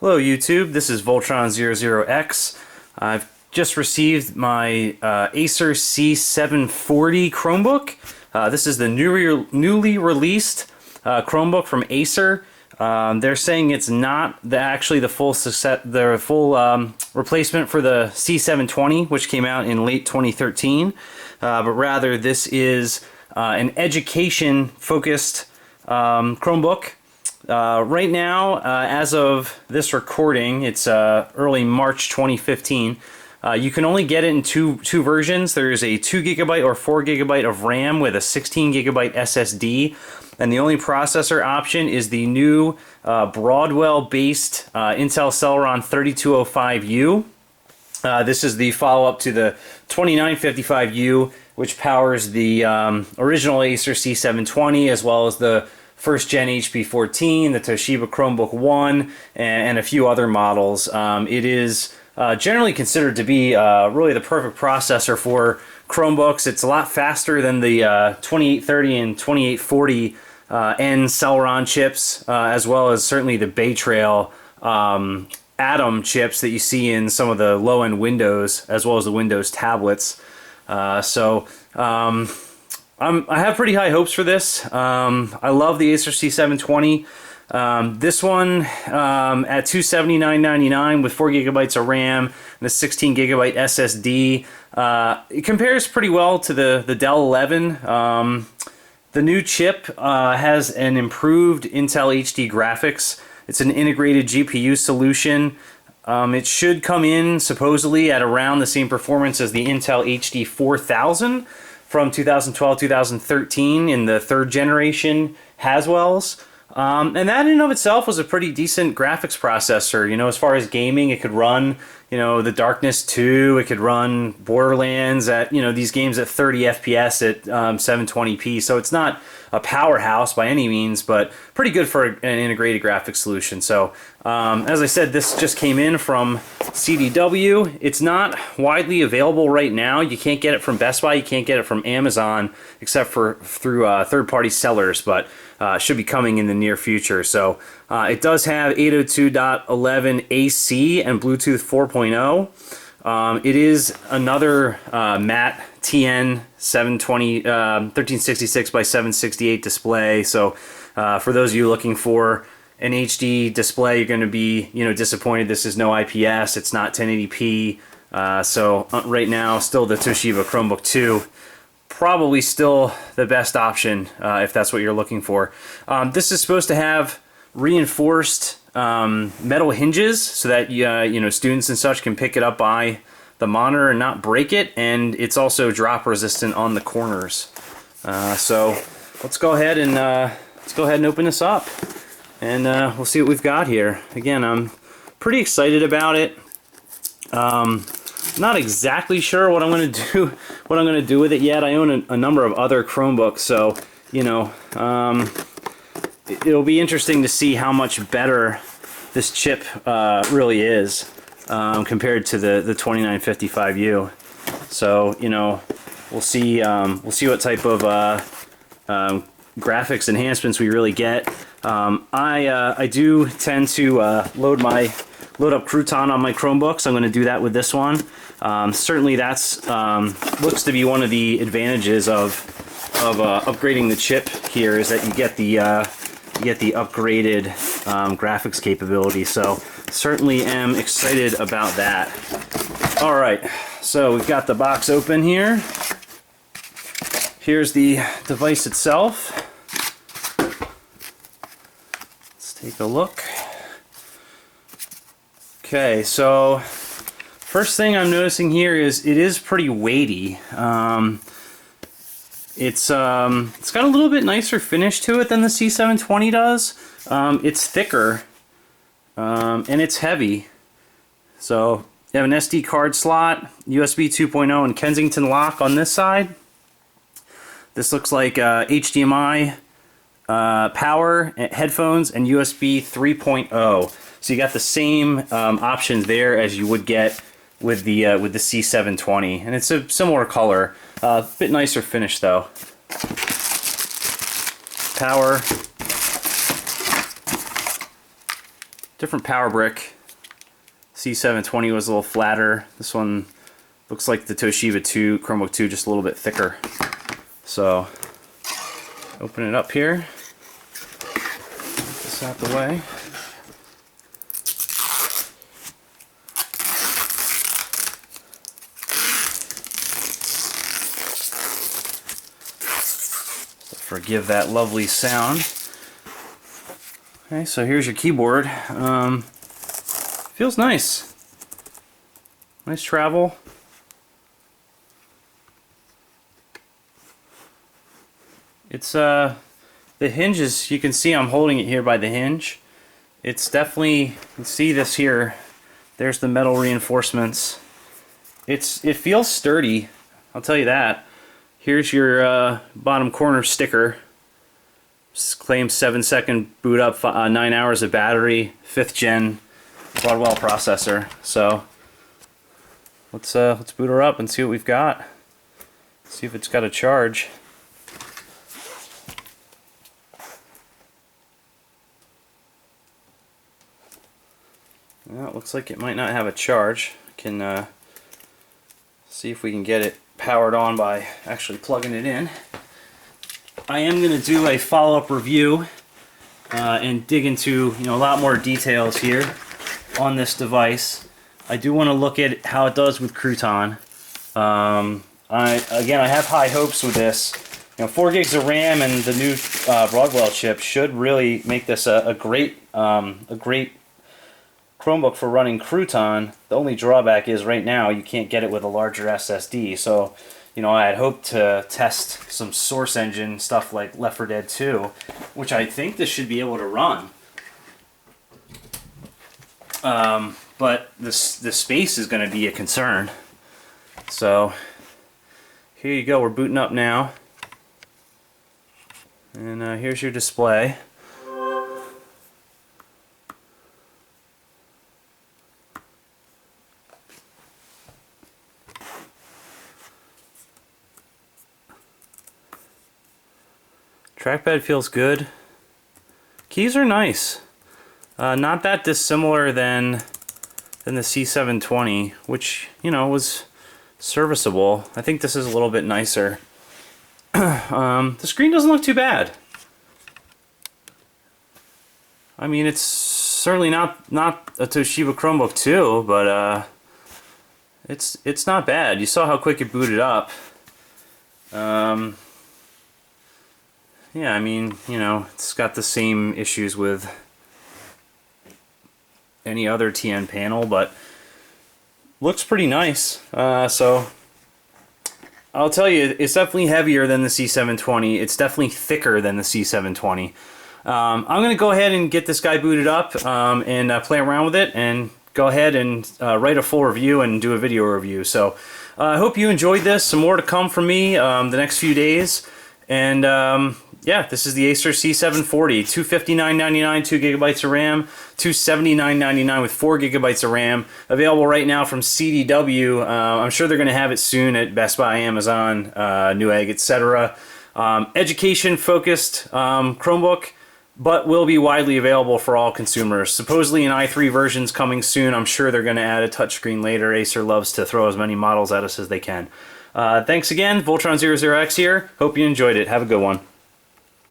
Hello YouTube, this is Voltron00X. I've just received my Acer C740 Chromebook. This is the newly released Chromebook from Acer. They're saying it's not actually the full replacement for the C720, which came out in late 2013, but rather this is an education-focused Chromebook. Right now, as of this recording, it's early March 2015. You can only get it in two versions. There's a 2 GB or 4 GB of RAM with a 16 GB SSD, and the only processor option is the new Broadwell-based Intel Celeron 3205U. This is the follow-up to the 2955U, which powers the original Acer C720 as well as the first gen HP14, the Toshiba Chromebook 1, and a few other models. It is generally considered to be really the perfect processor for Chromebooks. It's a lot faster than the 2830 and 2840 N Celeron chips, as well as certainly the Bay Trail Atom chips that you see in some of the low-end Windows, as well as the Windows tablets. I have pretty high hopes for this. I love the Acer C720. This one at $279.99 with 4 GB of RAM and a 16 GB SSD. It compares pretty well to the Dell 11. The new chip has an improved Intel HD graphics. It's an integrated GPU solution. It should come in supposedly at around the same performance as the Intel HD 4000 from 2012-2013 in the 3rd generation Haswells. And that in and of itself was a pretty decent graphics processor. You know, as far as gaming, it could run, you know, The Darkness 2, it could run Borderlands at, you know, these games at 30 FPS at 720p. So it's not a powerhouse by any means, but pretty good for an integrated graphics solution. So as I said, this just came in from CDW. It's not widely available right now. You can't get it from Best Buy, you can't get it from Amazon, except for through third-party sellers, but should be coming in the near future. So it does have 802.11 AC and Bluetooth 4.0. It is another matte TN 1366 by 768 display. So for those of you looking for an HD display, you're going to be, you know, disappointed. This is no IPS. It's not 1080p. So right now, still the Toshiba Chromebook 2. Probably still the best option if that's what you're looking for. This is supposed to have reinforced metal hinges so that you know, students and such can pick it up by the monitor and not break it, and it's also drop resistant on the corners. So let's go ahead and open this up, and we'll see what we've got here. Again, I'm pretty excited about it. Not exactly sure what I'm going to do with it yet. I own a number of other Chromebooks, so you know, it'll be interesting to see how much better this chip really is compared to the 2955U. So you know, we'll see what type of graphics enhancements we really get. I do tend to load up Crouton on my Chromebooks. I'm going to do that with this one. Certainly that's looks to be one of the advantages of upgrading the chip here, is that you get the upgraded graphics capability. So certainly am excited about that. All right, so we've got the box open here. Here's the device itself. Let's take a look. Okay, so first thing I'm noticing here is it is pretty weighty. It's got a little bit nicer finish to it than the C720 does. It's thicker and it's heavy. So you have an SD card slot, USB 2.0, and Kensington lock on this side. This looks like HDMI, power, headphones, and USB 3.0. So you got the same options there as you would get with the C720, and it's a similar color, a bit nicer finish though. Power, different power brick. C720 was a little flatter. This one looks like the Toshiba 2 Chromebook 2, just a little bit thicker. So open it up here. Get this out the way. Forgive that lovely sound. Okay, so here's your keyboard. Feels nice. Nice travel. It's the hinges, you can see I'm holding it here by the hinge. It's definitely, you can see this here. There's the metal reinforcements. It feels sturdy, I'll tell you that. Here's your bottom corner sticker. This claims 7-second boot up, 9 hours of battery, 5th gen Broadwell processor. So let's boot her up and see what we've got. See if it's got a charge. Well, it looks like it might not have a charge. I can see if we can get it powered on by actually plugging it in. I am going to do a follow-up review and dig into a lot more details here on this device. I do want to look at how it does with Crouton. I have high hopes with this. 4 gigs of RAM and the new Broadwell chip should really make this a great Chromebook for running Crouton. The only drawback is right now you can't get it with a larger SSD. So, I had hoped to test some Source Engine stuff like Left 4 Dead 2, which I think this should be able to run. But the space is going to be a concern. So, here you go. We're booting up now. And here's your display. Trackpad feels good. Keys are nice. Not that dissimilar than the C720, which was serviceable. I think this is a little bit nicer. The screen doesn't look too bad. I mean, it's certainly not a Toshiba Chromebook 2, but it's not bad. You saw how quick it booted up. Yeah, I mean, it's got the same issues with any other TN panel, but looks pretty nice. So I'll tell you, it's definitely heavier than the C720. It's definitely thicker than the C720. I'm going to go ahead and get this guy booted up and play around with it and go ahead and write a full review and do a video review. So I hope you enjoyed this. Some more to come from me the next few days. And yeah, this is the Acer C740, $259.99, 2 gigabytes of RAM, $279.99 with 4 gigabytes of RAM. Available right now from CDW. I'm sure they're going to have it soon at Best Buy, Amazon, Newegg, etc. Education-focused Chromebook, but will be widely available for all consumers. Supposedly an i3 version's coming soon. I'm sure they're going to add a touchscreen later. Acer loves to throw as many models at us as they can. Thanks again, Voltron00X here. Hope you enjoyed it. Have a good one.